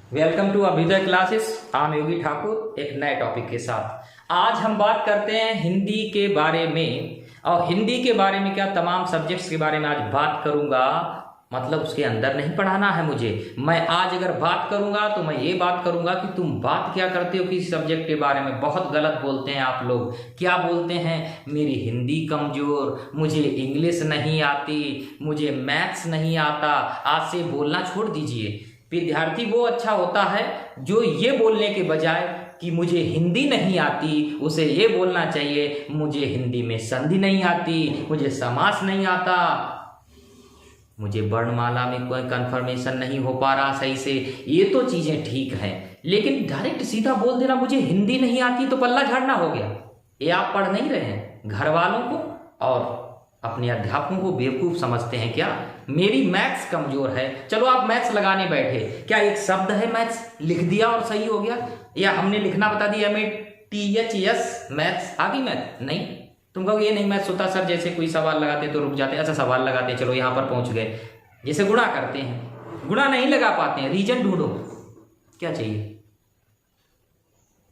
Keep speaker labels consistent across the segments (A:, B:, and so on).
A: Welcome to Abhyuday classes. I am Yogi Thakur एक नए topic के साथ। आज हम बात करते हैं हिंदी के बारे में, और हिंदी के बारे में क्या तमाम सब्जेक्ट्स के बारे में आज बात करूंगा। मतलब उसके अंदर नहीं पढ़ाना है मुझे। मैं आज अगर बात करूंगा तो मैं ये बात करूंगा कि तुम बात क्या करते हो किसी सब्जेक्ट के बारे में। बहुत गलत बोलते हैं आप लोग। क्या बोलते हैं? मेरी हिंदी कमजोर, मुझे इंग्लिश नहीं आती, मुझे मैथ्स नहीं आता। आज से बोलना छोड़ दीजिए। विद्यार्थी वो अच्छा होता है जो ये बोलने के बजाय कि मुझे हिंदी नहीं आती, उसे ये बोलना चाहिए मुझे हिंदी में संधि नहीं आती, मुझे समास नहीं आता, मुझे वर्णमाला में कोई कन्फर्मेशन नहीं हो पा रहा सही से। ये तो चीजें ठीक हैं, लेकिन डायरेक्ट सीधा बोल देना मुझे हिंदी नहीं आती तो पल्ला झाड़ना हो गया। ये आप पढ़ नहीं रहे हैं। घर वालों को और अपने अध्यापकों को बेवकूफ समझते हैं क्या? मेरी मैथ्स कमजोर है, चलो आप मैथ्स लगाने बैठे, क्या एक शब्द है मैथ्स लिख दिया और सही हो गया? या हमने लिखना बता दिया MATHS मैथ्स आ गई मैथ? नहीं। तुम कहोगे ये नहीं मैथ्स होता सर, जैसे कोई सवाल लगाते तो रुक जाते। अच्छा सवाल लगाते, चलो यहाँ पर पहुंच गए। जैसे गुणा करते हैं, गुणा नहीं लगा पाते हैं, रीजन ढूंढो। क्या चाहिए?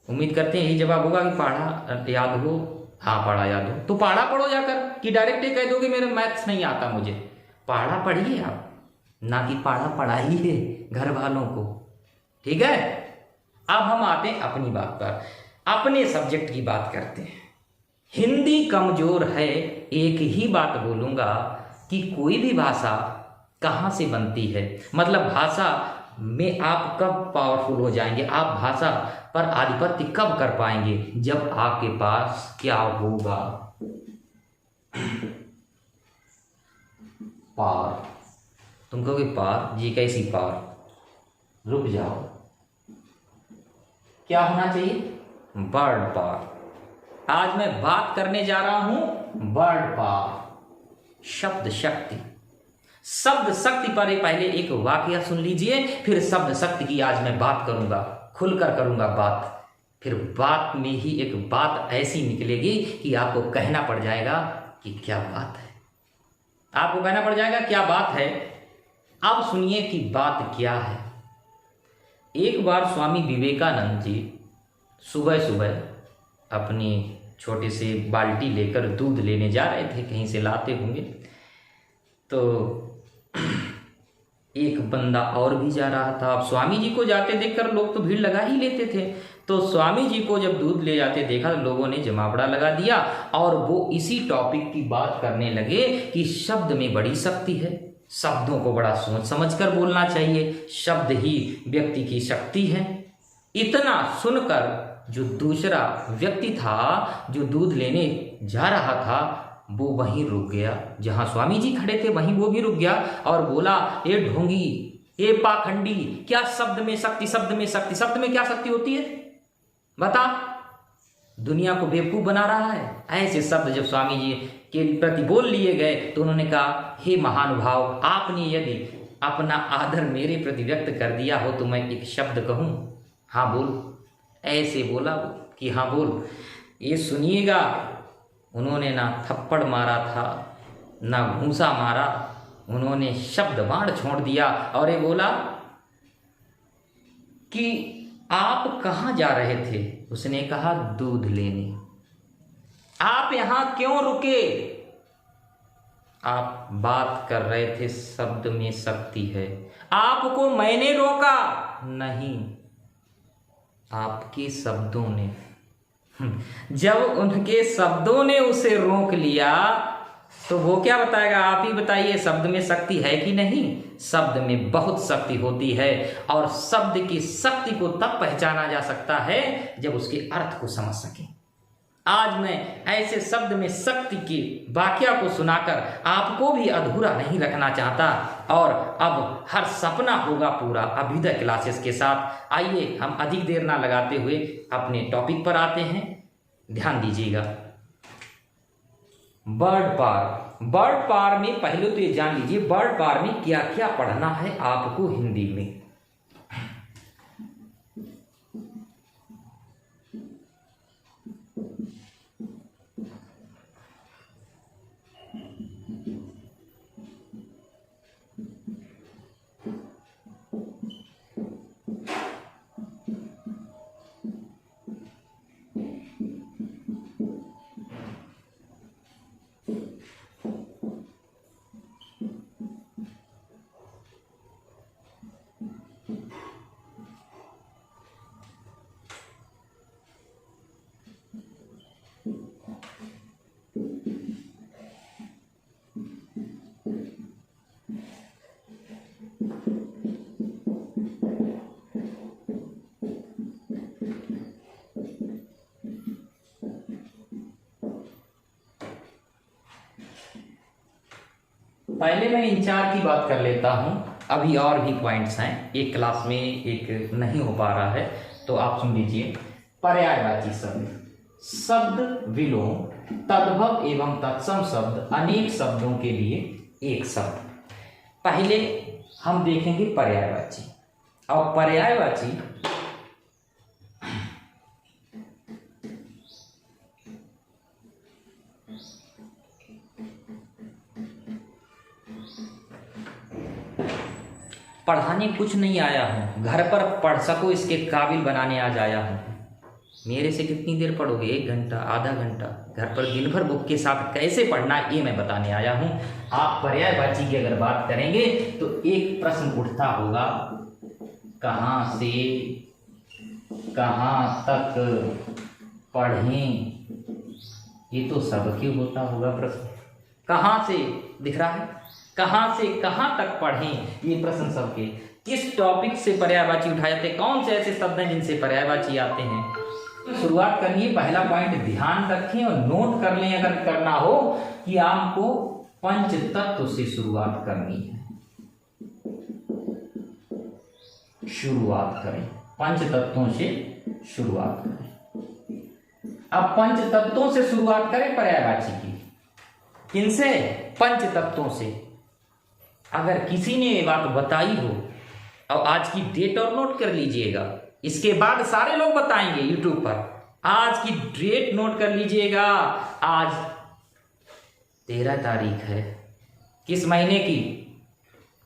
A: उम्मीद करते हैं यही जवाब होगा कि पढ़ा याद हो। हाँ पढ़ा याद हो तो पढ़ा पढ़ो जाकर, कि डायरेक्ट कह दो कि मेरे मैथ्स नहीं आता मुझे। पढ़ा पढ़िए आप, ना कि पढ़ा पढ़ाइए घर वालों को। ठीक है, अब हम आते हैं अपनी बात पर, अपने सब्जेक्ट की बात करते हैं। हिंदी कमजोर है। एक ही बात बोलूंगा कि कोई भी भाषा कहाँ से बनती है, मतलब भाषा में आप कब पावरफुल हो जाएंगे, आप भाषा पर आधिपत्य कब कर पाएंगे, जब आपके पास क्या होगा? पावर। तुम कहोगे पावर जी, कैसी पावर? रुक जाओ, क्या होना चाहिए? Word power. आज मैं बात करने जा रहा हूं वर्ड पावर, शब्द शक्ति। शब्द शक्ति पर पहले एक वाकया सुन लीजिए, फिर शब्द शक्ति की आज मैं बात करूंगा, खुलकर करूंगा बात। फिर बात में ही एक बात ऐसी निकलेगी कि आपको कहना पड़ जाएगा कि क्या बात है। आपको कहना पड़ जाएगा क्या बात है। अब सुनिए कि बात क्या है। एक बार स्वामी विवेकानंद जी सुबह सुबह अपनी छोटे से बाल्टी लेकर दूध लेने जा रहे थे, कहीं से लाते होंगे। तो एक बंदा और भी जा रहा था। अब स्वामी जी को जाते देखकर लोग तो भीड़ लगा ही लेते थे। तो स्वामी जी को जब दूध ले जाते देखा, लोगों ने जमावड़ा लगा दिया और वो इसी टॉपिक की बात करने लगे कि शब्द में बड़ी शक्ति है, शब्दों को बड़ा सोच समझकर बोलना चाहिए, शब्द ही व्यक्ति की शक्ति है। इतना सुनकर जो दूसरा व्यक्ति था जो दूध लेने जा रहा था, वो वहीं रुक गया। जहां स्वामी जी खड़े थे वहीं वो भी रुक गया और बोला, ए ढोंगी, ए पाखंडी, क्या शब्द में शक्ति, शब्द में शक्ति, शब्द में क्या शक्ति होती है बता? दुनिया को बेवकूफ बना रहा है। ऐसे शब्द जब स्वामी जी के प्रति बोल लिए गए तो उन्होंने कहा, हे महानुभाव, आपने यदि अपना आदर मेरे प्रति व्यक्त कर दिया हो तो मैं एक शब्द कहूं? हाँ बोल। ऐसे बोला कि हाँ बोल। ये सुनिएगा, उन्होंने ना थप्पड़ मारा था ना घूंसा मारा, उन्होंने शब्द बाण छोड़ दिया और ये बोला कि आप कहाँ जा रहे थे? उसने कहा दूध लेने। आप यहां क्यों रुके? आप बात कर रहे थे शब्द में शक्ति है। आपको मैंने रोका नहीं, आपके शब्दों ने। जब उनके शब्दों ने उसे रोक लिया तो वो क्या बताएगा? आप ही बताइए, शब्द में शक्ति है कि नहीं? शब्द में बहुत शक्ति होती है, और शब्द की शक्ति को तब पहचाना जा सकता है जब उसके अर्थ को समझ सके। आज मैं ऐसे शब्द में शक्ति की वाकया को सुनाकर आपको भी अधूरा नहीं रखना चाहता, और अब हर सपना होगा पूरा अभ्युदय क्लासेस के साथ। आइए हम अधिक देर ना लगाते हुए अपने टॉपिक पर आते हैं, ध्यान दीजिएगा। Word power. वर्ड पावर में पहले तो ये जान लीजिए वर्ड पावर में क्या क्या पढ़ना है आपको हिंदी में। पहले मैं इन चार की बात कर लेता हूं, अभी और भी पॉइंट्स हैं, एक क्लास में एक नहीं हो पा रहा है, तो आप सुन लीजिए। पर्यायवाची शब्द, शब्द विलोम, तद्भव एवं तत्सम शब्द, अनेक शब्दों के लिए एक शब्द। पहले हम देखेंगे पर्यायवाची। और पर्यायवाची पढ़ाने कुछ नहीं आया हूँ, घर पर पढ़ सको इसके काबिल बनाने आज आया हूँ। मेरे से कितनी देर पढ़ोगे, 1 घंटा, आधा घंटा, घर पर दिन भर बुक के साथ कैसे पढ़ना ये मैं बताने आया हूँ। आप पर्यायवाची की अगर बात करेंगे तो एक प्रश्न उठता होगा, कहाँ से कहाँ तक पढ़ें, ये तो सबके होता होगा प्रश्न। कहाँ से दिख रहा है, कहाँ से कहाँ तक पढ़ें, ये प्रश्न सबके। किस टॉपिक से पर्यायवाची उठाए जाते हैं, कौन से ऐसे शब्द हैं जिनसे पर्यायवाची आते हैं। तो शुरुआत करनी है, पहला पॉइंट ध्यान रखें और नोट कर लें अगर करना हो कि आपको पंच तत्व से शुरुआत करनी है। शुरुआत करें, पंच तत्वों से शुरुआत करें। अब पंच तत्वों से शुरुआत करें पर्यायवाची की। किनसे? पंच तत्वों से। अगर किसी ने ये बात बताई हो, और आज की डेट और नोट कर लीजिएगा, इसके बाद सारे लोग बताएंगे यूट्यूब पर, आज की डेट नोट कर लीजिएगा। आज 13 तारीख है, किस महीने की?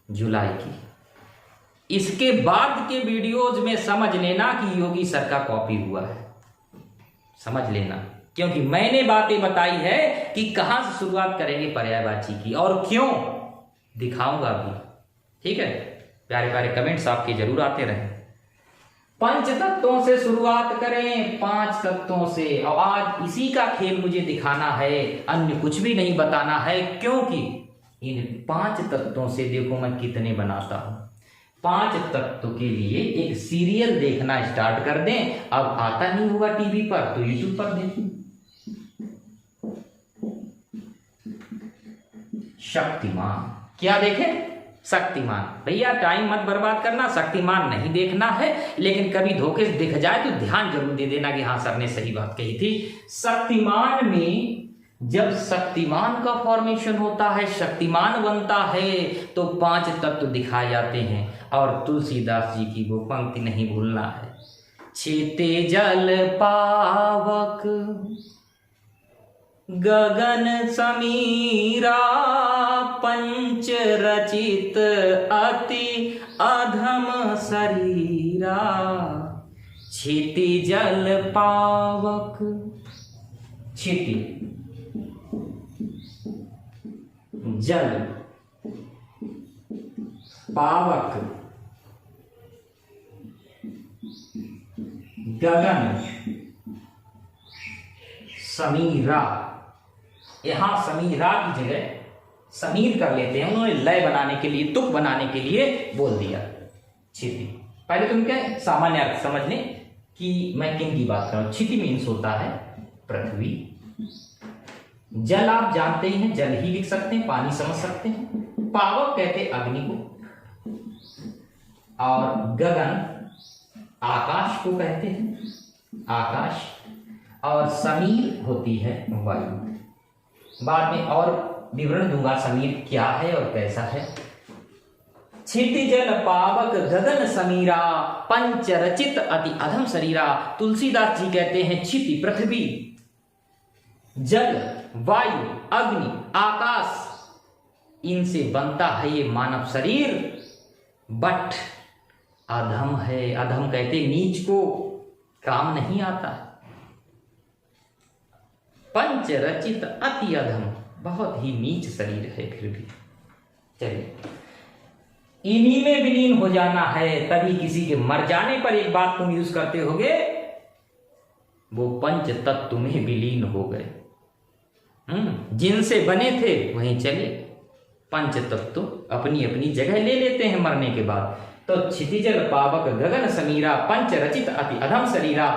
A: जुलाई की। इसके बाद के वीडियोज में समझ लेना कि योगी सर का कॉपी हुआ है, समझ लेना, क्योंकि मैंने बातें बताई है कि कहां से शुरुआत करेंगे पर्यायवाची की और क्यों, दिखाऊंगा भी। ठीक है, प्यारे प्यारे कमेंट्स आपके जरूर आते रहें। पंच तत्वों से शुरुआत करें, 5 तत्वों से। और आज इसी का खेल मुझे दिखाना है, अन्य कुछ भी नहीं बताना है, क्योंकि इन 5 तत्वों से देखो मैं कितने बनाता हूं। 5 तत्व के लिए एक सीरियल देखना स्टार्ट कर दें। अब आता नहीं होगा टीवी पर तो यूट्यूब पर देखें। शक्तिमान, क्या देखें? शक्तिमान। भैया टाइम मत बर्बाद करना, शक्तिमान नहीं देखना है, लेकिन कभी धोखे से दिख जाए तो ध्यान जरूर दे देना कि हाँ सर ने सही बात कही थी। शक्तिमान में जब शक्तिमान का फॉर्मेशन होता है, शक्तिमान बनता है, तो 5 तत्व दिखाए जाते हैं। और तुलसीदास जी की वो पंक्ति नहीं भूलना है, छेते जल पावक गगन समीरा, पंच रचित अति अधम शरीरा। क्षिति जल पावक, क्षिति जल पावक गगन समीरा। यहां समीरा की जगह समीर कर लेते हैं, उन्होंने लय बनाने के लिए, तुक बनाने के लिए बोल दिया क्षिति। पहले तुम क्या सामान्य अर्थ समझ लें कि मैं किन की बात कर रहा हूं। क्षिति मीन्स होता है पृथ्वी। जल आप जानते हैं, जल ही लिख सकते हैं, पानी समझ सकते हैं। पावक कहते अग्नि को, और गगन आकाश को कहते हैं, आकाश। और समीर होती है वायु। बाद में और विवरण दूंगा समीर क्या है और कैसा है। क्षिति जल पावक गगन समीरा, पंच रचित अति अधम शरीरा। तुलसीदास जी कहते हैं क्षिति पृथ्वी, जल वायु अग्नि आकाश, इनसे बनता है ये मानव शरीर। बट अधम है, अधम कहते नीच को, काम नहीं आता। पंच रचित अति अधम, बहुत ही नीच शरीर है। फिर भी चलिए, इन्हीं में विलीन हो जाना है, तभी किसी के मर जाने पर एक बात तुम यूज करते होगे, वो पंच तत्व में विलीन हो गए। जिनसे बने थे वहीं चले, पंच तत्व तो अपनी अपनी जगह ले लेते हैं मरने के बाद। तो क्षितिजल पावक गगन समीरा पंच रचित अति अधम शरीरा।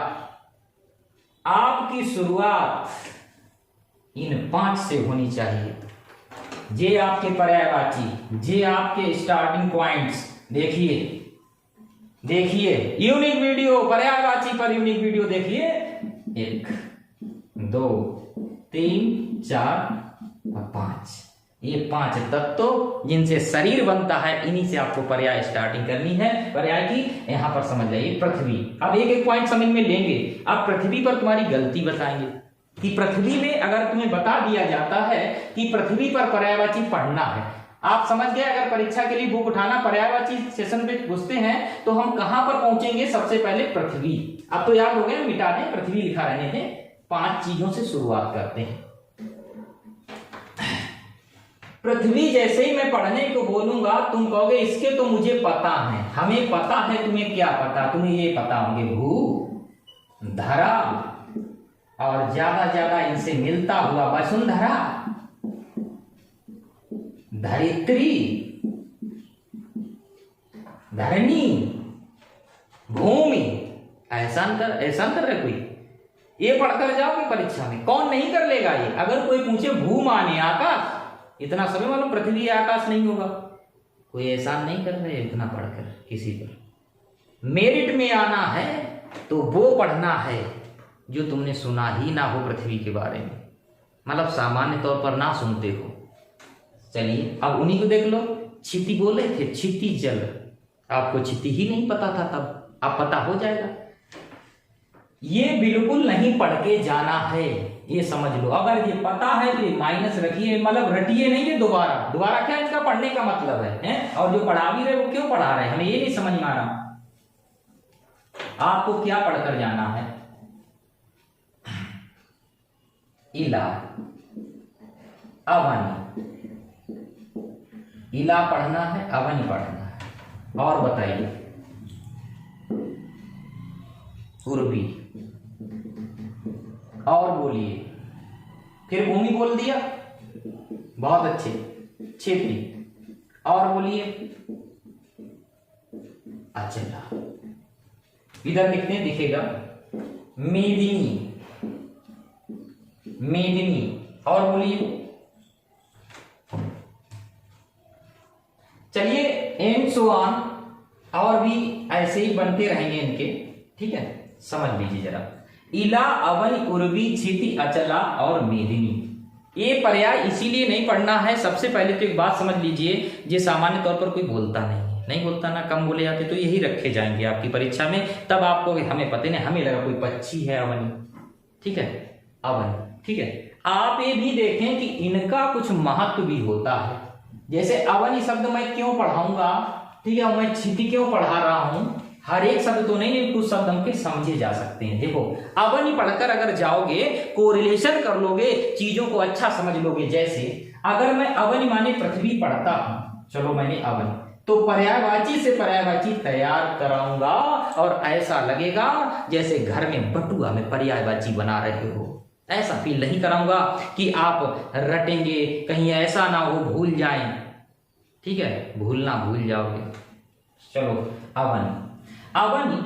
A: आपकी शुरुआत इन 5 से होनी चाहिए। जे आपके पर्यायवाची, जे आपके स्टार्टिंग पॉइंट्स। देखिए देखिए यूनिक वीडियो, पर्यायवाची पर यूनिक वीडियो देखिए। 1 2 3 4 और 5, ये 5 तत्व जिनसे शरीर बनता है, इन्हीं से आपको पर्याय स्टार्टिंग करनी है। पर्याय की यहां पर समझ जाइए पृथ्वी। अब एक एक पॉइंट समझ में लेंगे। अब पृथ्वी पर तुम्हारी गलती बताएंगे कि पृथ्वी में अगर तुम्हें बता दिया जाता है कि पृथ्वी पर पर्यायवाची पढ़ना है, आप समझ गए। अगर परीक्षा के लिए बुक उठाना, पर्यायवाची सेशन पे घुसते हैं तो हम कहां पर पहुंचेंगे? सबसे पहले पृथ्वी। अब तो याद हो गया, मिटा दें, पृथ्वी लिखा रहने दें। 5 चीजों से शुरुआत करते हैं। पृथ्वी जैसे ही मैं पढ़ने को बोलूंगा तुम कहोगे इसके तो मुझे पता है। हमें पता है, तुम्हें क्या पता? तुम्हें ये पता होंगे भू, धरा और ज्यादा इनसे मिलता हुआ वसुंधरा, धरित्री, धरणी, भूमि। ऐसा अंतर है कोई? ये पढ़कर जाओगे परीक्षा में, कौन नहीं कर लेगा ये? अगर कोई पूछे भू माने आकाश, इतना समय मालूम पृथ्वी आकाश नहीं होगा। कोई एहसान नहीं कर रहे इतना पढ़कर किसी पर। मेरिट में आना है तो वो पढ़ना है जो तुमने सुना ही ना हो पृथ्वी के बारे में, मतलब सामान्य तौर पर ना सुनते हो। चलिए अब उन्हीं को देख लो। क्षिति बोले थे, क्षिति जल। आपको क्षिति ही नहीं पता था, तब अब पता हो जाएगा। ये बिल्कुल नहीं पढ़ के जाना है, ये समझ लो। अगर ये पता है तो माइनस रखिए, मतलब रटिए नहीं है दोबारा क्या इसका पढ़ने का मतलब है? और जो पढ़ा भी रहे वो क्यों पढ़ा रहे हैं, हमें ये नहीं समझ में आ रहा। आपको क्या पढ़कर जाना है? इला, अवनी। इला पढ़ना है, अवनी पढ़ना है। और बताइए उर्वी। और बोलिए, फिर भूमि बोल दिया, बहुत अच्छे। क्षेत्री। और बोलिए अचला। इधर लिखते हैं, दिखेगा मेदिनी, मेदिनी। और बोलिए। चलिए एंड सो ऑन, और भी ऐसे ही बनते रहेंगे इनके, ठीक है? समझ लीजिए जरा। इला, अवन, उर्वी, क्षिति, अचला और मेदिनी। ये पर्याय इसीलिए नहीं पढ़ना है। सबसे पहले तो एक बात समझ लीजिए, ये सामान्य तौर पर कोई बोलता नहीं बोलता ना, कम बोले जाते, तो यही रखे जाएंगे आपकी परीक्षा में। तब आपको हमें पता नहीं, हमें लगा कोई पक्षी है अवनी, ठीक है? अवन, ठीक है। आप ये भी देखें कि इनका कुछ महत्व भी होता है। जैसे अवनी शब्द मैं क्यों पढ़ाऊंगा, ठीक है, मैं क्षिति क्यों पढ़ा रहा हूं, हर एक शब्द तो नहीं, कुछ शब्द हमके समझे जा सकते हैं। देखो अवनी पढ़कर अगर जाओगे, कोरिलेशन कर लोगे, चीजों को अच्छा समझ लोगे। जैसे अगर मैं अवनी माने पृथ्वी पढ़ता हूं, चलो मैंने अवनी, तो पर्यायवाची से पर्यायवाची तैयार कराऊंगा और ऐसा लगेगा जैसे घर में बटुआ में पर्यायवाची बना रहे हो। ऐसा फील नहीं कराऊंगा कि आप रटेंगे, कहीं ऐसा ना हो भूल जाएं, ठीक है? भूलना भूल जाओगे। चलो अवनी, अवनी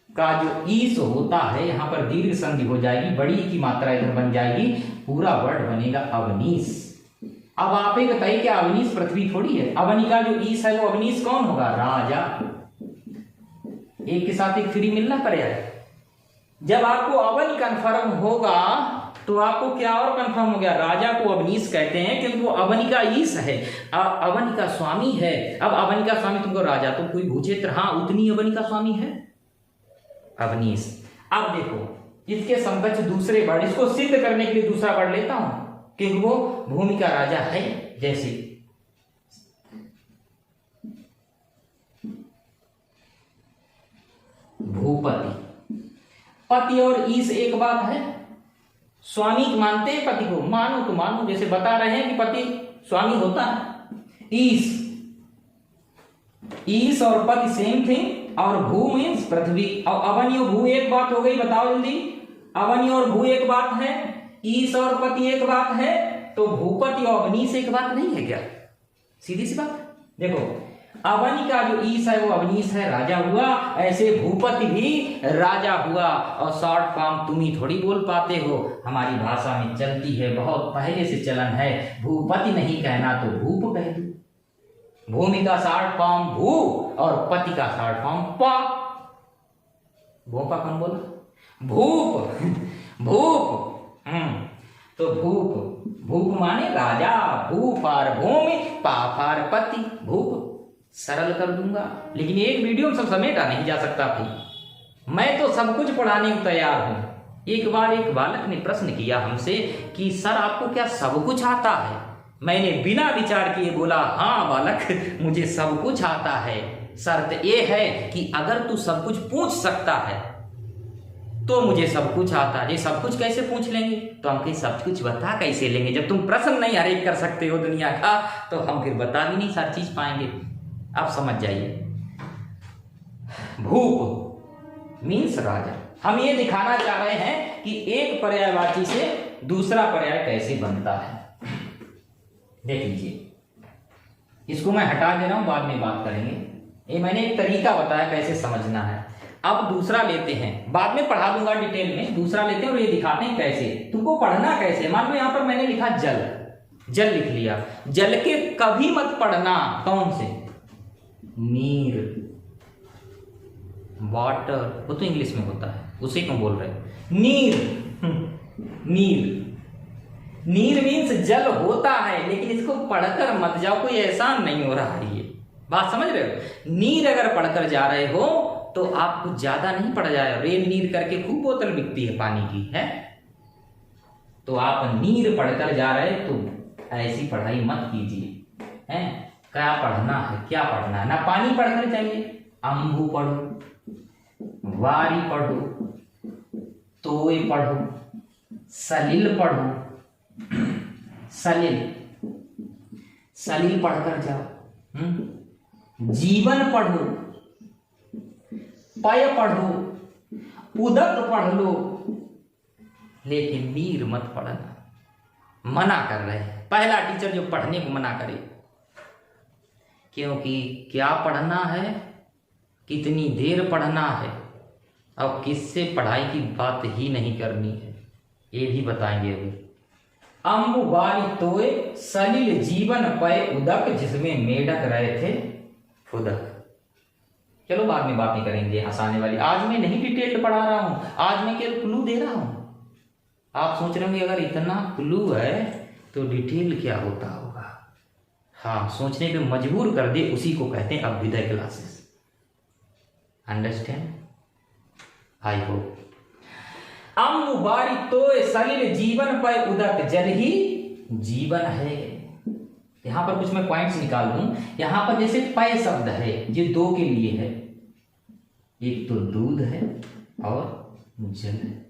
A: का जो ईस होता है, यहां पर दीर्घ संधि हो जाएगी, बड़ी की मात्रा इधर बन जाएगी, पूरा वर्ड बनेगा अवनीश। अब आप ही बताइए कि अवनीश पृथ्वी थोड़ी है? अवनी का जो ईस है वो अवनीश कौन होगा? राजा। एक के साथ एक फ्री मिलना पड़ेगा। जब आपको अवनी कंफर्म होगा तो आपको क्या और कंफर्म हो गया? राजा को अवनीश कहते हैं क्योंकि वो अवनी का ईश है, अवनी का स्वामी है। अब अवनी का स्वामी तुमको राजा, तो कोई भूक्षेत्र, हाँ उतनी अवनी का स्वामी है अवनीश। अब देखो इसके समकक्ष दूसरे वर्ड, इसको सिद्ध करने के लिए दूसरा वर्ड लेता हूं क्योंकि वो भूमि का राजा है। जैसे भूपति। पति और ईश एक बात है। स्वामी मानते हैं पति को, मानो तो मानो, जैसे बता रहे हैं कि पति स्वामी होता है। ईश और पति सेम थिंग, और भू मीन्स पृथ्वी, और अवनी और भू एक बात हो गई। बताओ जल्दी, अवनी और भू एक बात है, ईश और पति एक बात है, तो भूपति और अवनी से एक बात नहीं है क्या? सीधी सी बात। देखो अवनी का जो ईश है वो अवनीश है, राजा हुआ, ऐसे भूपति भी राजा हुआ। और शॉर्ट फॉर्म तुम ही थोड़ी बोल पाते हो, हमारी भाषा में चलती है, बहुत पहले से चलन है, भूपति नहीं कहना तो भूप कह दो। भूमि का शॉर्ट फॉर्म भू और पति का शॉर्ट फॉर्म पा। भोपा कौन बोला? भूप भूप। तो भूप माने राजा, भूप और भूमि, पाप और पति, भूप। सरल कर दूंगा, लेकिन एक वीडियो में सब समेटा नहीं जा सकता भाई। मैं तो सब कुछ पढ़ाने को तैयार हूं। एक बार एक बालक ने प्रश्न किया हमसे कि सर आपको क्या सब कुछ आता है? मैंने बिना विचार किए बोला हाँ बालक, मुझे सब कुछ आता है, शर्त यह है कि अगर तू सब कुछ पूछ सकता है तो मुझे सब कुछ आता है। ये सब कुछ कैसे पूछ लेंगे? तो हम कहीं सब कुछ बता कैसे लेंगे? जब तुम प्रश्न नहीं हर एक कर सकते हो दुनिया का, तो हम फिर बता भी नहीं सारी चीज पाएंगे। आप समझ जाइए। भूप मीन्स राजा। हम ये दिखाना चाह रहे हैं कि एक पर्यायवाची से दूसरा पर्याय कैसे बनता है। देख लीजिए, इसको मैं हटा दे रहा हूं, बाद में बात करेंगे। ये मैंने एक तरीका बताया कैसे समझना है। अब दूसरा लेते हैं, बाद में पढ़ा दूंगा डिटेल में। दूसरा लेते हैं और ये दिखाते हैं कैसे, तुमको पढ़ना कैसे। मान लो यहां पर मैंने लिखा जल, जल लिख लिया। जल के कभी मत पढ़ना कौन से? नीर, वाटर, वो तो इंग्लिश में होता है, उसी को बोल रहे हैं नीर। नीर, नीर मीन्स जल होता है, लेकिन इसको पढ़कर मत जाओ, कोई एहसान नहीं हो रहा है। ये बात समझ रहे हो? नीर अगर पढ़कर जा रहे हो तो आपको ज्यादा नहीं पड़ जाए। रेल नीर करके खूब बोतल बिकती है पानी की, है तो आप नीर पढ़कर जा रहे तो ऐसी पढ़ाई मत कीजिए। हैं क्या पढ़ना है, क्या पढ़ना है? ना पानी पढ़कर जाइए, अम्बू पढ़ो, वारी पढ़ो, तोय पढ़ो, सलिल पढ़ो। सलिल, सलिल पढ़कर जाओ। जीवन पढ़ो, पय पढ़ो, उदक पढ़ लो, लेकिन नीर मत पढ़ना। मना कर रहे हैं पहला टीचर जो पढ़ने को मना करे, क्योंकि क्या पढ़ना है, कितनी देर पढ़ना है, और किससे पढ़ाई की बात ही नहीं करनी है, ये भी बताएंगे अभी। अम्बु वारी तोय सलिल जीवन पय उदक, जिसमें मेढक रहे थे फुदक। चलो बाद में बातें करेंगे हंसाने वाली। आज मैं नहीं डिटेल्ड पढ़ा रहा हूं, आज मैं केवल क्लू दे रहा हूं। आप सोच रहे होंगे अगर इतना क्लू है तो डिटेल क्या होता होगा। हाँ, सोचने पे मजबूर कर दे, उसी को कहते हैं Abhyuday classes. Understand? I hope. अम्बु वारी तोय सलिल जीवन पय उदक, जल ही जीवन है। यहां पर कुछ मैं पॉइंट्स निकाल दूं। यहां पर जैसे पय शब्द है, ये दो के लिए है, एक तो दूध है और जल है।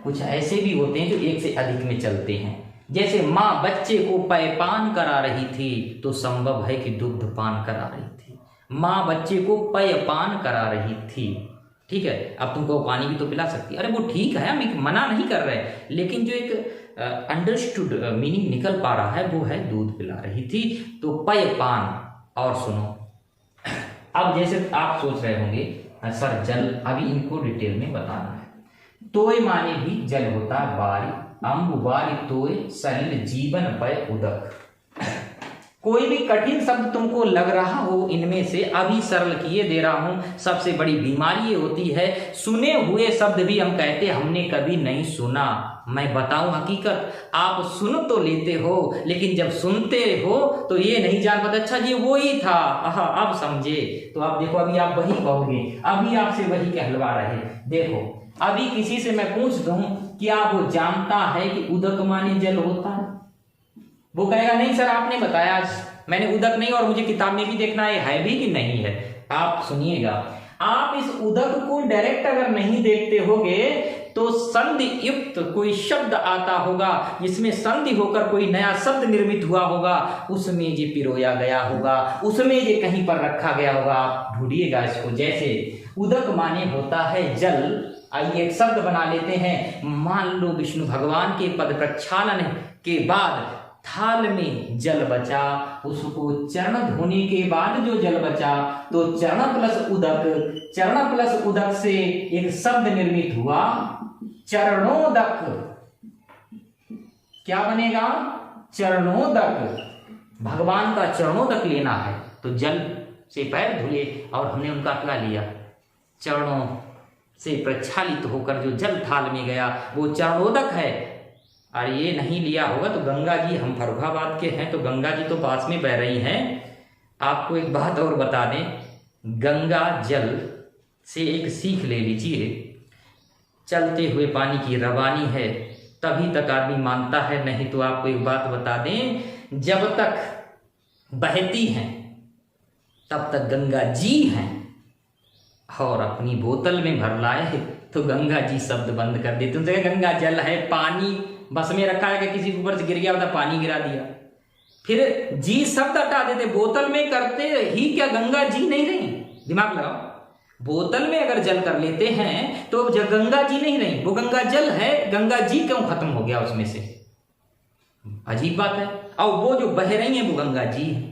A: कुछ ऐसे भी होते हैं जो एक से अधिक में चलते हैं। जैसे माँ बच्चे को पयपान करा रही थी, तो संभव है कि दुग्ध पान करा रही थी। माँ बच्चे को पयपान करा रही थी, ठीक है। अब तुमको पानी भी तो पिला सकती है, अरे वो ठीक है, हम मना नहीं कर रहे, लेकिन जो एक अंडरस्टूड मीनिंग निकल पा रहा है वो है दूध पिला रही थी, तो पयपान। और सुनो, अब जैसे आप सोच रहे होंगे सर जल, अभी इनको डिटेल में बताना है। तोय माने भी जल होता है, बारी, अम्बु वारी तोय सलिल जीवन पय उदक। कोई भी कठिन शब्द तुमको लग रहा हो इनमें से, अभी सरल किए दे रहा हूं। सबसे बड़ी बीमारी ये होती है, सुने हुए शब्द भी हम कहते हमने कभी नहीं सुना। मैं बताऊं हकीकत, आप सुन तो लेते हो, लेकिन जब सुनते हो तो ये नहीं जान पाते अच्छा ये वो ही था, अब समझे। तो आप देखो, अभी आप वही कहोगे, अभी आपसे वही कहलवा रहे। देखो, अभी किसी से मैं पूछ दूं क्या वो जानता है कि उदक माने जल होता है? वो कहेगा नहीं सर आपने बताया, आज मैंने उदक नहीं, और मुझे किताब में भी देखना है भी कि नहीं है। आप सुनिएगा, आप इस उदक को डायरेक्ट अगर नहीं देखते होगे तो संधि युक्त कोई शब्द आता होगा, जिसमें संधि होकर कोई नया शब्द निर्मित हुआ होगा, उसमें ये पिरोया गया होगा, उसमें ये कहीं पर रखा गया होगा। आप ढूंढिएगा इसको। जैसे उदक माने होता है जल, आइए एक शब्द बना लेते हैं। मान लो विष्णु भगवान के पद प्रक्षालन के बाद थाल में जल बचा, उसको चरण धोने के बाद जो जल बचा तो चरण प्लस उदक, चरण प्लस उदक से एक शब्द निर्मित हुआ चरणोदक। क्या बनेगा? चरणोदक। भगवान का चरणोदक लेना है तो जल से पैर धुले और हमने उनका क्या लिया? चरणों से प्रक्षालित होकर जो जल थाल में गया वो चरणोदक है। और ये नहीं लिया होगा तो गंगा जी, हम फर्रुखाबाद के हैं तो गंगा जी तो पास में बह रही हैं। आपको एक बात और बता दें, गंगा जल से एक सीख ले लीजिए, चलते हुए पानी की रवानी है तभी तक आदमी मानता है, नहीं तो आपको एक बात बता दें, जब तक बहती हैं तब तक गंगा जी हैं, और अपनी बोतल में भर लाए तो गंगा जी शब्द बंद कर देते। उनसे गंगा जल है, पानी बस में रखा है कि किसी के ऊपर से गिर गया होता पानी गिरा दिया, फिर जी शब्द हटा देते। बोतल में करते ही क्या गंगा जी नहीं रही? दिमाग लगाओ, बोतल में अगर जल कर लेते हैं तो गंगा जी नहीं रही, वो गंगा जल है, गंगा जी क्यों खत्म हो गया उसमें से? अजीब बात है। और वो जो बह रही है वो गंगा जी है,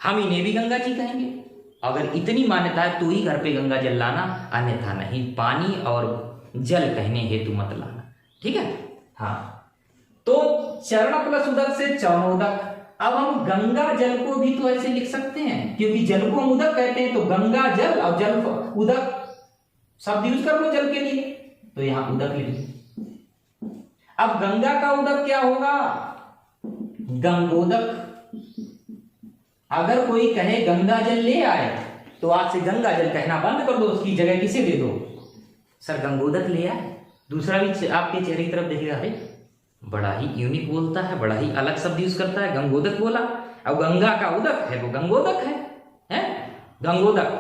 A: हम इन्हें भी गंगा जी कहेंगे। अगर इतनी मान्यता है तो ही घर पे गंगा जल लाना, अन्यथा नहीं। पानी और जल कहने हेतु मत लाना, ठीक है? हाँ, तो चरण प्लस उदक से चरणोदक। अब हम गंगा जल को भी तो ऐसे लिख सकते हैं, क्योंकि जल को हम उदक कहते हैं, तो गंगा जल और जल उदक शब्द यूज कर लो जल के लिए, तो यहां उदक लिख लो। अब गंगा का उदक क्या होगा? गंगोदक। अगर कोई कहे गंगा जल ले आए तो आज से गंगा जल कहना बंद कर दो, उसकी जगह किसे दे दो? सर गंगोदक ले आए। दूसरा भी आपके चेहरे की तरफ देखेगा, अरे बड़ा ही यूनिक बोलता है, बड़ा ही अलग शब्द यूज करता है, गंगोदक बोला। अब गंगा का उदक है वो गंगोदक है गंगोदक।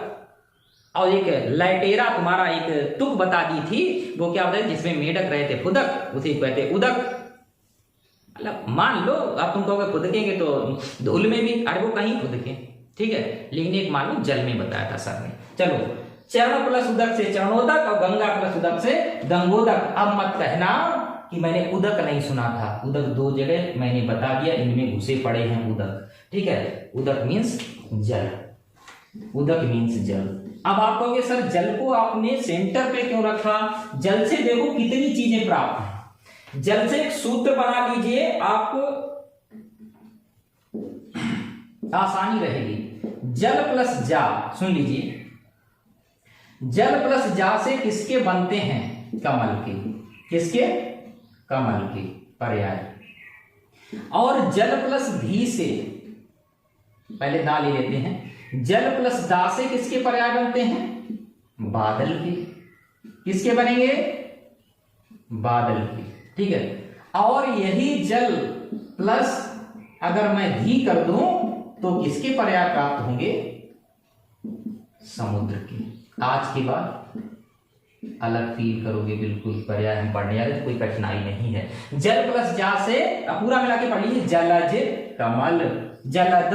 A: और एक लैटेरा तुम्हारा एक तुक बता दी थी, वो क्या बताए, जिसमें मेढक रहे थे फुदक, उसे कहते उदक। मतलब मान लो आप तुम कहोगे फुदकेंगे तो धूल में भी, अरे वो कहीं फुदके, ठीक है, लेकिन एक मान लो जल में बताया था सर ने। चलो, चरण प्लस उदक से चरणोदक और गंगा प्लस उदक से गंगोदक। अब मत कहना कि मैंने उदक नहीं सुना था, उदक दो जगह मैंने बता दिया, इनमें घुसे पड़े हैं उदक, ठीक है? उदक मीन्स जल, उदक मीन्स जल। अब आप कहोगे सर जल को आपने सेंटर पे क्यों रखा? जल से देखो कितनी चीजें प्राप्त हैं। जल से एक सूत्र बना लीजिए, आपको आसानी रहेगी। जल प्लस जा, सुन लीजिए, जल प्लस जा से किसके बनते हैं? कमल के। किसके? कमल के पर्याय। और जल प्लस भी से, पहले दा ले लेते हैं, जल प्लस दा से किसके पर्याय बनते हैं? बादल के। किसके बनेंगे? बादल के, ठीक है? और यही जल प्लस अगर मैं भी कर दूं तो किसके पर्याय प्राप्त होंगे? समुद्र के। आज के बाद अलग फील करोगे, बिल्कुल पर्याय हम पढ़ने जा रहे तो कोई कठिनाई नहीं है। जल प्लस जा से पूरा मिला के पढ़ लीजिए, जलज कमल, जलद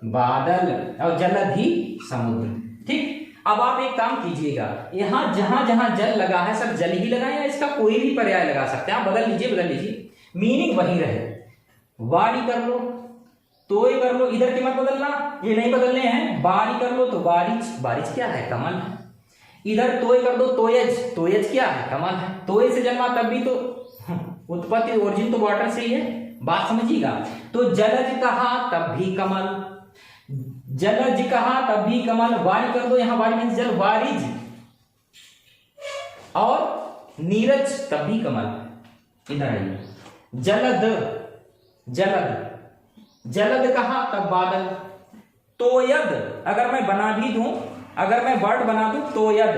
A: बादल और जलधि समुद्र, ठीक? अब आप एक काम कीजिएगा, यहां जहां जहां जल लगा है सब जल ही लगाए, या इसका कोई भी पर्याय लगा सकते हैं आप। बदल लीजिए, मीनिंग वही रहे। वारी कर लो, तोय कर लो, इधर के मत बदलना, ये नहीं बदलने हैं। बारी कर लो तो बारिश, बारिश क्या है? कमल है। इधर तोय कर दो, तोयज, तोयज क्या है? कमल है। तोय से जन्मा तब भी तो उत्पत्ति ओरिजिन तो वाटर से ही है, बात समझिएगा। तो जलज कहा तब भी कमल, जलज कहा तब भी कमल। वारी कर दो, यहां वारी मीन्स जल, वारिज। और नीरज तब भी कमल। इधर आइए, जलद, जलद, जलद कहा तब बादल। तोयद अगर मैं बना भी दूं, अगर मैं वर्ड बना दूं तोयद,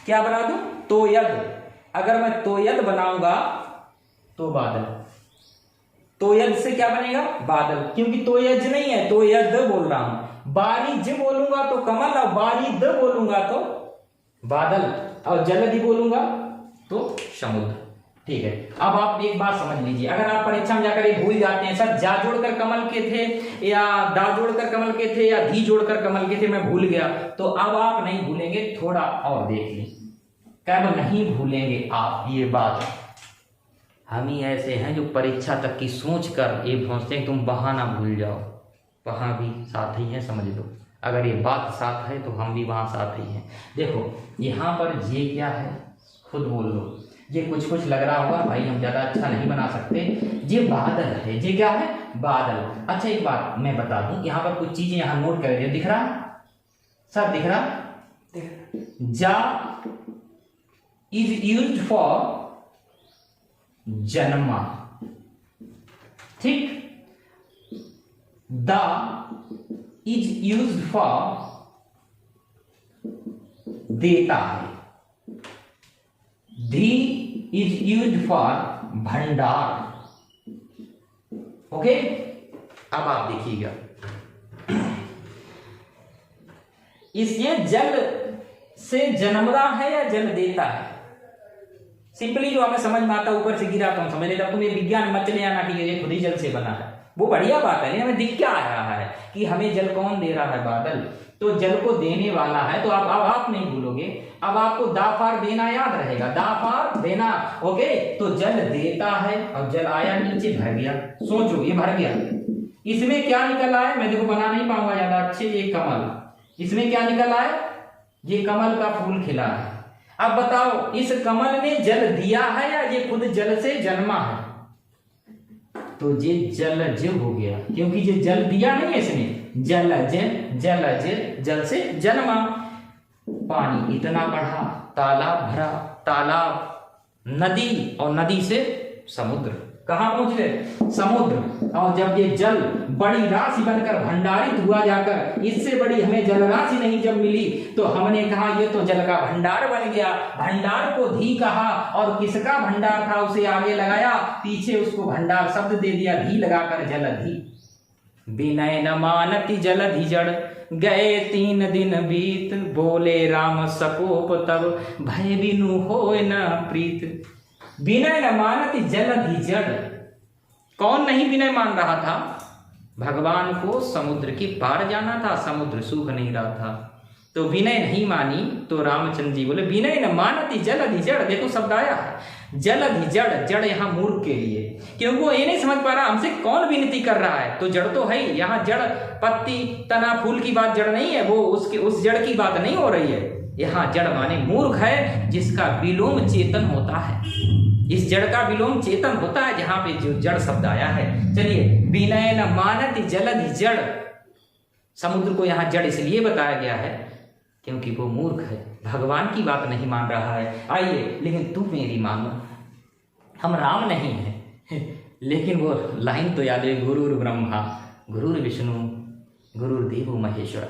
A: क्या बना दूं? तोयद। अगर मैं तोयद बनाऊंगा तो बादल। तोयद से क्या बनेगा? बादल, क्योंकि तोयज नहीं है, तोयद बोल रहा हूं। बारिज बोलूंगा तो कमल, और बारिद बोलूंगा तो बादल, और जलधि बोलूंगा तो समुद्र, ठीक है? अब आप एक बात समझ लीजिए, अगर आप परीक्षा में जाकर ये भूल जाते हैं सर जा जोड़कर कमल के थे या दा जोड़कर कमल के थे या धी जोड़कर कमल के थे, मैं भूल गया, तो अब आप नहीं भूलेंगे, थोड़ा और देख लीजिए। कब नहीं भूलेंगे आप ये बात। हम ही ऐसे हैं जो परीक्षा तक की सोच कर ये पहुँचते हैं तुम वहाँ ना भूल जाओ, वहाँ भी साथ ही है, समझ लो। अगर ये बात साथ है तो हम भी वहाँ साथ ही हैं। देखो यहाँ पर ये क्या है, खुद बोल लो। ये कुछ कुछ लग रहा होगा भाई, हम ज़्यादा अच्छा नहीं बना सकते। ये बादल है, ये क्या है, बादल। अच्छा एक बात मैं बता दूं, यहाँ पर कुछ चीजें यहाँ नोट कर, दिख रहा सब, दिख रहा। जा इज यूज्ड फॉर जन्मा, ठीक। द इज यूज्ड फॉर देता है। धी इज यूज्ड फॉर भंडार। ओके, अब आप देखिएगा, इसलिए जल से जन्मदा है या जल देता है। सिंपली जो हमें समझ में आता, ऊपर से गिरा तो हम समझ लेते, तुम्हें विज्ञान मत ले आना कि ये खुद ही जल से बना है, वो बढ़िया बात है। हमें दिख क्या आ रहा है कि हमें जल कौन दे रहा है, बादल। तो जल को देने वाला है, तो आप नहीं भूलोगे। अब आपको दाफार देना याद रहेगा, दाफार देना। ओके, तो जल देता है और जल आया नीचे, भर गया। सोचो, ये भर गया, इसमें क्या निकल आया, मैं देखो बना नहीं पाऊंगा ज्यादा अच्छे। ये कमल, इसमें क्या निकल आया, ये कमल का फूल खिला है। अब बताओ, इस कमल ने जल दिया है या ये खुद जल से जन्मा है। तो ये जलज हो गया, क्योंकि ये जल दिया नहीं है इसने, जलज, जलज, जल से जन्मा। पानी इतना बढ़ा, तालाब भरा, तालाब नदी, और नदी से समुद्र। कहां पहुंच गए, समुद्र। और जब ये जल बड़ी राशि बनकर भंडारित हुआ जाकर, इससे बड़ी हमें जल राशि नहीं जब मिली, तो हमने कहा ये तो जल का भंडार बन गया। भंडार को धी कहा, और किसका भंडार था उसे आगे लगाया, पीछे उसको भंडार शब्द दे दिया, धी लगाकर जलधि। विनय न मानति जलधि जड़, गए 3 दिन बीत, बोले राम सकोप तब, भय बिनु होय न प्रीत। विनय न मानति जलधि जड़, कौन नहीं विनय मान रहा था, भगवान को समुद्र के पार जाना था, समुद्र सूख नहीं रहा था, तो विनय नहीं मानी। तो रामचंद्र जी बोले विनय न मानति जलधि जड़। देखो शब्द आया है जलधि जड़, जड़ यहाँ मूर्ख के लिए, क्योंकि वो ये नहीं समझ पा रहा हमसे कौन विनती कर रहा है। तो जड़ तो है ही, यहाँ जड़ पत्ती तना फूल की बात जड़ नहीं है, वो उसके उस जड़ की बात नहीं हो रही है। यहाँ जड़ माने मूर्ख है, जिसका विलोम चेतन होता है। इस जड़ का विलोम चेतन होता है, जहां पे जो जड़ शब्द आया है। चलिए, विनय न मानति जलधि जड़, समुद्र को यहाँ जड़ इसलिए बताया गया है क्योंकि वो मूर्ख है, भगवान की बात नहीं मान रहा है। आइए, लेकिन तुम मेरी मानो, हम राम नहीं हैं लेकिन वो लाइन तो याद है, गुरुर ब्रह्मा गुरुर विष्णु गुरुर्देव महेश्वर।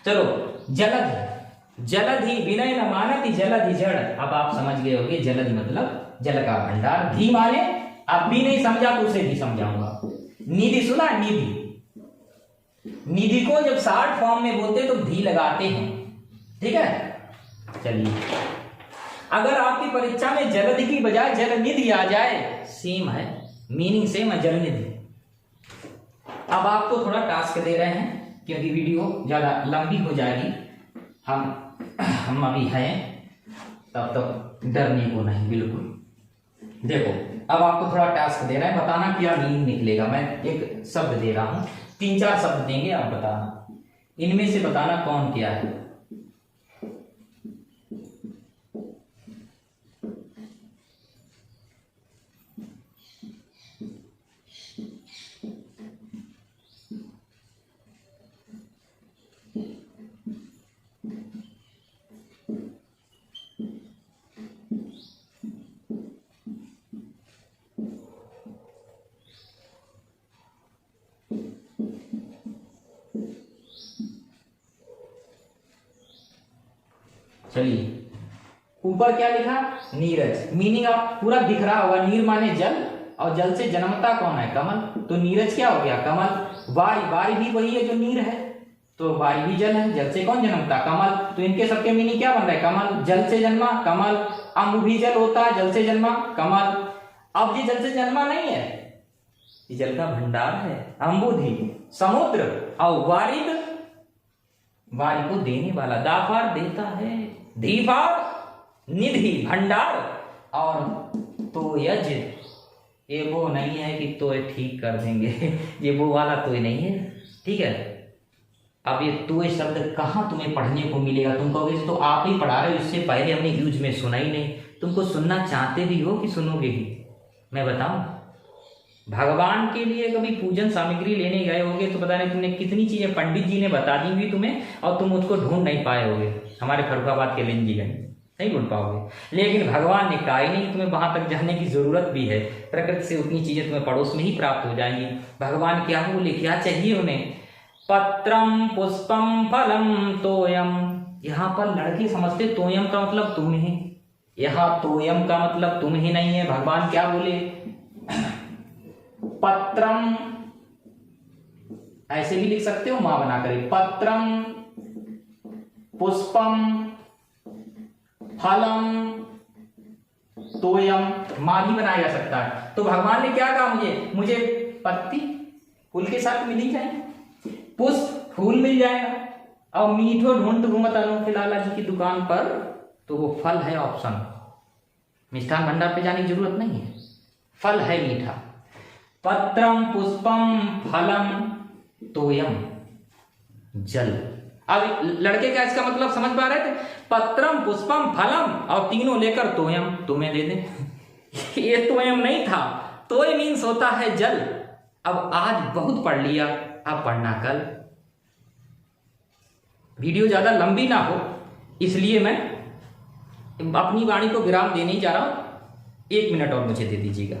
A: चलो, जलधि, जलधि विनय न मानति जलधि जड़। अब आप समझ गए होंगे, जलधि मतलब जल का भंडार। धी माने, अब भी नहीं समझा तो उसे भी समझाऊंगा। निधि सुना, निधि, निधि को जब शॉर्ट फॉर्म में बोलते तो धी लगाते हैं, ठीक है। चलिए, अगर आपकी परीक्षा में जलधि की बजाय जलनिधि आ जाए, सेम है, मीनिंग सेम है, जलनिधि। अब आपको थोड़ा टास्क दे रहे हैं क्योंकि वीडियो ज्यादा लंबी हो जाएगी। हम अभी हैं, तब तक डरने को नहीं, बिल्कुल। देखो, अब आपको थोड़ा टास्क दे रहा है, बताना क्या मीनिंग निकलेगा। मैं एक शब्द दे रहा हूं, 3-4 शब्द देंगे, आप बताना, इनमें से बताना कौन क्या है। चलिए, ऊपर क्या लिखा, नीरज। मीनिंग आप पूरा दिख रहा होगा, नीर माने जल, और जल से जन्मता कौन है, कमल। तो नीरज क्या हो गया, कमल। वारी, वारी भी वही है जो नीर है, तो वारी भी जल है, जल से कौन जन्मता, कमल। तो इनके सबके मीनिंग क्या बन रहा है, कमल, जल से जन्मा, कमल। अम्बु भी जल होता है, जल से जन्मा, कमल। अब ये जल से जन्मा नहीं है, ये जल का भंडार है, अम्बुधि, समुद्र। और वारिद, वारी को देने वाला, दाफार देता है, धीफार निधि भंडार, और तोयज, ये वो नहीं है कि तोय ठीक कर देंगे ये वो वाला तोय नहीं है, ठीक है। अब ये तोय शब्द कहाँ तुम्हें पढ़ने को मिलेगा? तुम कहोगे तो आप ही पढ़ा रहे हो, इससे पहले हमने यूज में सुना ही नहीं। तुमको सुनना चाहते भी हो कि सुनोगे ही? मैं बताऊं, भगवान के लिए कभी पूजन सामग्री लेने गए होगे तो पता नहीं तुमने कितनी चीजें पंडित जी ने बता दी हुई तुम्हें, और तुम उसको ढूंढ नहीं पाए होगे। हमारे फर्रुखाबाद के लिंग जी गए, नहीं ढूंढ पाओगे। लेकिन भगवान ने कहा ही नहीं तुम्हें वहां तक जाने की जरूरत भी है, प्रकृति से उतनी चीजें तुम्हें पड़ोस में ही प्राप्त हो जाएंगी। भगवान क्या बोले, क्या चाहिए उन्हें? पत्रम पुष्पम फलम तोयम। यहाँ पर लड़के समझते तोयम का मतलब तुम ही, यहाँ तोयम का मतलब तुम ही नहीं है। भगवान क्या बोले? पत्रम, ऐसे भी लिख सकते हो मां बना कर, पत्रम पुष्पम फलम तोयम, मां भी बनाया जा सकता है। तो भगवान ने क्या कहा? मुझे पत्ती फूल के साथ मिल ही जाएंगे, पुष्प फूल मिल जाएगा, और मीठो ढूंढ घूमत अनोखे लाला जी की दुकान पर, तो वो फल है ऑप्शन। मिष्ठान भंडार पे जाने की जरूरत नहीं है, फल है मीठा। पत्रम पुष्पम फलम तोयम, जल। अब लड़के क्या इसका मतलब समझ पा रहे थे? पत्रम पुष्पम फलम और तीनों लेकर तोयम, तुम्हें दे दे ये तोयम नहीं था, तोय मीन्स होता है जल। अब आज बहुत पढ़ लिया, अब पढ़ना कल। वीडियो ज्यादा लंबी ना हो इसलिए मैं अपनी वाणी को विराम देने ही जा रहा हूं। 1 मिनट और मुझे दे दीजिएगा।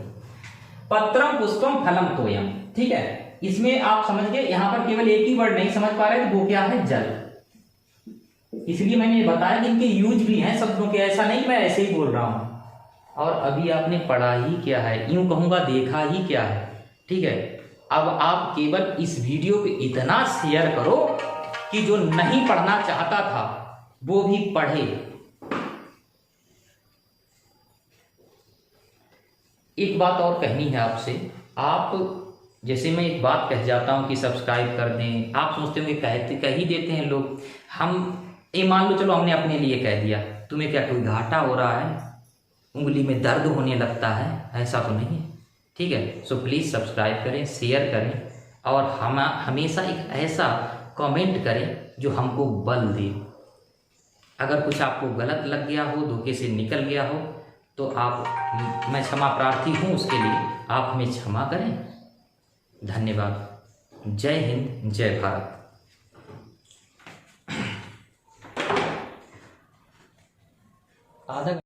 A: पत्रम पुष्पम फलम तोयम, ठीक है। इसमें आप समझ गए, यहां पर केवल एक ही वर्ड नहीं समझ पा रहे तो वो क्या है? जल। इसलिए मैंने बताया कि इनके यूज भी हैं शब्दों के, ऐसा नहीं मैं ऐसे ही बोल रहा हूं। और अभी आपने पढ़ा ही क्या है, यूं कहूंगा देखा ही क्या है, ठीक है। अब आप केवल इस वीडियो पे इतना शेयर करो कि जो नहीं पढ़ना चाहता था वो भी पढ़े। एक बात और कहनी है आपसे, आप जैसे मैं एक बात कह जाता हूं कि सब्सक्राइब कर दें, आप सोचते होंगे कह ही देते हैं लोग। हम ये मान लो, चलो हमने अपने लिए कह दिया, तुम्हें क्या कोई घाटा हो रहा है, उंगली में दर्द होने लगता है? ऐसा तो नहीं है, ठीक है। सो प्लीज़ सब्सक्राइब करें, शेयर करें, और हम हमेशा एक ऐसा कमेंट करें जो हमको बल दे। अगर कुछ आपको गलत लग गया हो, धोखे से निकल गया हो, तो आप, मैं क्षमा प्रार्थी हूँ उसके लिए, आप हमें क्षमा करें। धन्यवाद। जय हिंद, जय भारत। आधा